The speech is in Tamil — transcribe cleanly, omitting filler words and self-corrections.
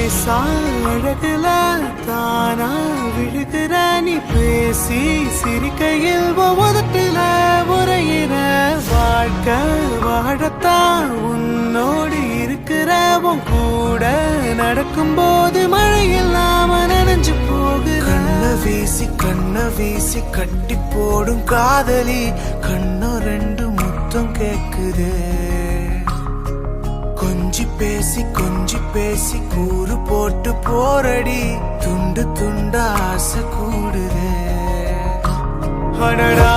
லேசா அழகுல தானா விழுகிற நீ பேசி சிரிக்கையில் உதட்டுல உரையிற வாழ்க்கை வாழத்தான் உன்னோடு இருக்கிற உன் கூட நடக்கும்போது மழை இல்லாம நனைஞ்சு போகிற கண்ண வீசி கட்டி போடும் காதலி கண்ணு ரெண்டு முத்தம் கேக்குது கொஞ்சி பேசி கூறு போட்டு போரடி துண்டு துண்ட ஆசை கூடுது அடடா